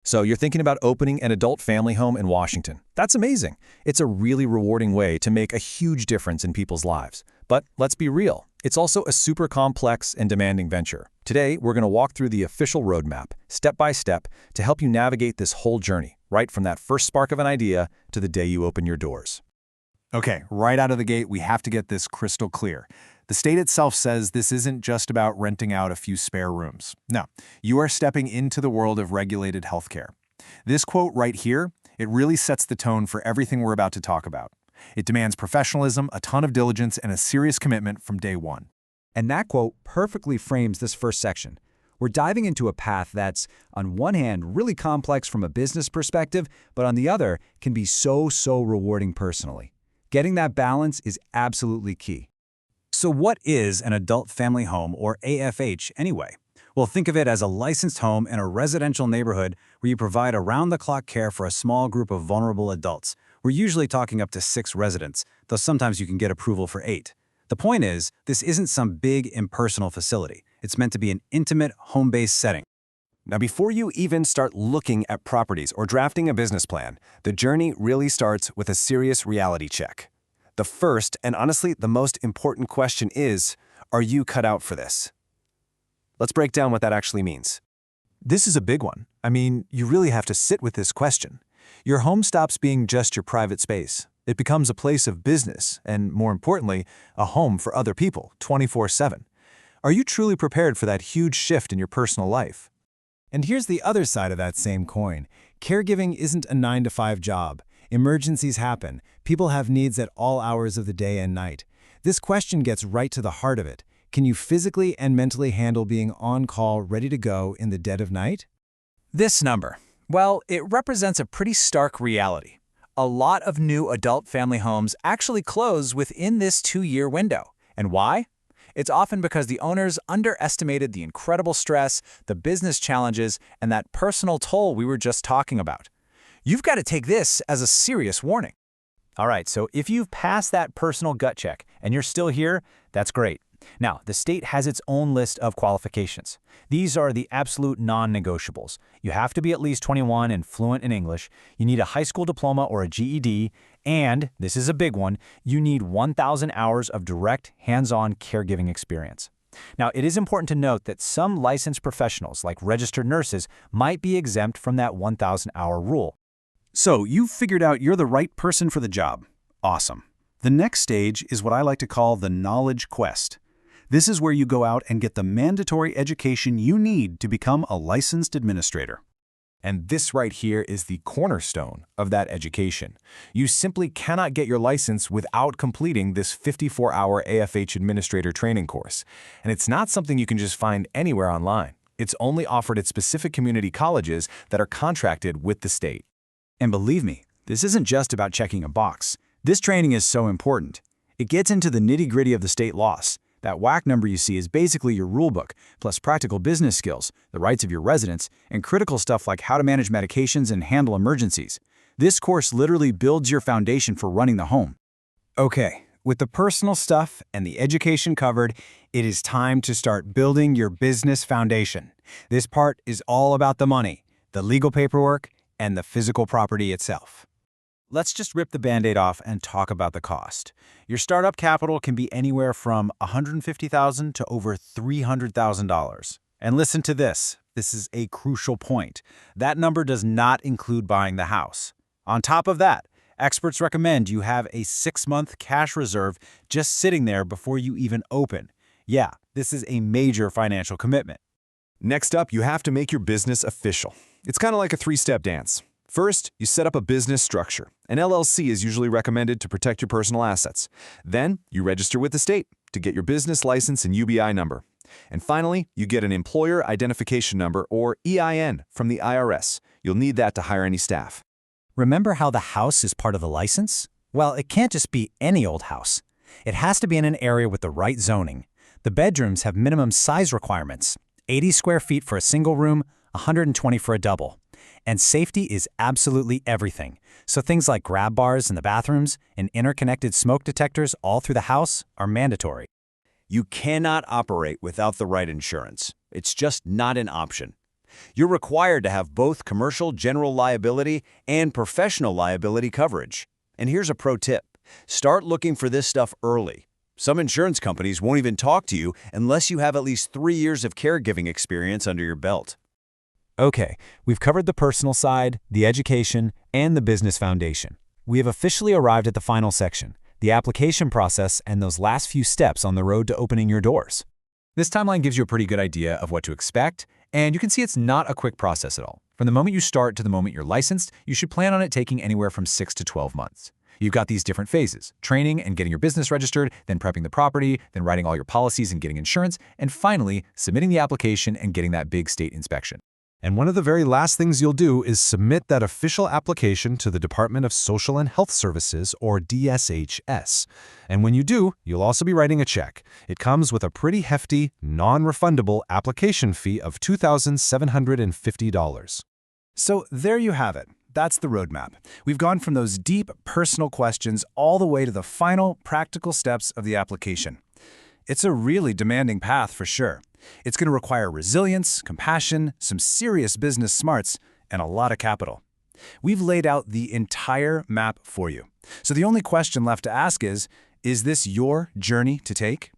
So you're thinking about opening an adult family home in Washington. That's amazing. It's a really rewarding way to make a huge difference in people's lives. But let's be real, it's also a super complex and demanding venture. Today, we're going to walk through the official roadmap, step by step, to help you navigate this whole journey, right from that first spark of an idea to the day you open your doors. Okay, right out of the gate, we have to get this crystal clear. The state itself says this isn't just about renting out a few spare rooms. No, you are stepping into the world of regulated healthcare. This quote right here, it really sets the tone for everything we're about to talk about. It demands professionalism, a ton of diligence, and a serious commitment from day one. And that quote perfectly frames this first section. We're diving into a path that's, on one hand, really complex from a business perspective, but on the other, can be so rewarding personally. Getting that balance is absolutely key. So what is an adult family home, or AFH, anyway? Well, think of it as a licensed home in a residential neighborhood where you provide around-the-clock care for a small group of vulnerable adults. We're usually talking up to 6 residents, though sometimes you can get approval for 8. The point is, this isn't some big, impersonal facility. It's meant to be an intimate, home-based setting. Now, before you even start looking at properties or drafting a business plan, the journey really starts with a serious reality check. The first, and honestly the most important question is, are you cut out for this? Let's break down what that actually means. This is a big one. I mean, you really have to sit with this question. Your home stops being just your private space. It becomes a place of business and, more importantly, a home for other people, 24/7. Are you truly prepared for that huge shift in your personal life? And here's the other side of that same coin. Caregiving isn't a 9-to-5 job. Emergencies happen. People have needs at all hours of the day and night. This question gets right to the heart of it. Can you physically and mentally handle being on call, ready to go in the dead of night? This number, well, it represents a pretty stark reality. A lot of new adult family homes actually close within this 2-year window. And why? It's often because the owners underestimated the incredible stress, the business challenges, and that personal toll we were just talking about. You've got to take this as a serious warning. All right, so if you've passed that personal gut check and you're still here, that's great. Now, the state has its own list of qualifications. These are the absolute non-negotiables. You have to be at least 21 and fluent in English, you need a high school diploma or a GED, and, this is a big one, you need 1,000 hours of direct, hands-on caregiving experience. Now, it is important to note that some licensed professionals, like registered nurses, might be exempt from that 1,000-hour rule. So, you've figured out you're the right person for the job. Awesome. The next stage is what I like to call the knowledge quest. This is where you go out and get the mandatory education you need to become a licensed administrator. And this right here is the cornerstone of that education. You simply cannot get your license without completing this 54-hour AFH administrator training course. And it's not something you can just find anywhere online. It's only offered at specific community colleges that are contracted with the state. And believe me, this isn't just about checking a box. This training is so important. It gets into the nitty-gritty of the state laws. That WAC number you see is basically your rulebook, plus practical business skills, the rights of your residents, and critical stuff like how to manage medications and handle emergencies. This course literally builds your foundation for running the home. Okay, with the personal stuff and the education covered, it is time to start building your business foundation. This part is all about the money, the legal paperwork, and the physical property itself. Let's just rip the Band-Aid off and talk about the cost. Your startup capital can be anywhere from $150,000 to over $300,000. And listen to this. This is a crucial point. That number does not include buying the house. On top of that, experts recommend you have a 6-month cash reserve just sitting there before you even open. Yeah, this is a major financial commitment. Next up, you have to make your business official. It's kind of like a 3-step dance. First, you set up a business structure. An LLC is usually recommended to protect your personal assets. Then, you register with the state to get your business license and UBI number. And finally, you get an Employer Identification Number, or EIN, from the IRS. You'll need that to hire any staff. Remember how the house is part of the license? Well, it can't just be any old house. It has to be in an area with the right zoning. The bedrooms have minimum size requirements: 80 square feet for a single room, 120 for a double. And safety is absolutely everything. So things like grab bars in the bathrooms and interconnected smoke detectors all through the house are mandatory. You cannot operate without the right insurance. It's just not an option. You're required to have both commercial general liability and professional liability coverage. And here's a pro tip. Start looking for this stuff early. Some insurance companies won't even talk to you unless you have at least 3 years of caregiving experience under your belt. Okay, we've covered the personal side, the education, and the business foundation. We have officially arrived at the final section, the application process and those last few steps on the road to opening your doors. This timeline gives you a pretty good idea of what to expect, and you can see it's not a quick process at all. From the moment you start to the moment you're licensed, you should plan on it taking anywhere from 6 to 12 months. You've got these different phases: training and getting your business registered, then prepping the property, then writing all your policies and getting insurance, and finally, submitting the application and getting that big state inspection. And one of the very last things you'll do is submit that official application to the Department of Social and Health Services, or DSHS. And when you do, you'll also be writing a check. It comes with a pretty hefty, non-refundable application fee of $2,750. So there you have it. That's the roadmap. We've gone from those deep, personal questions all the way to the final, practical steps of the application. It's a really demanding path for sure. It's going to require resilience, compassion, some serious business smarts, and a lot of capital. We've laid out the entire map for you. So the only question left to ask is this your journey to take?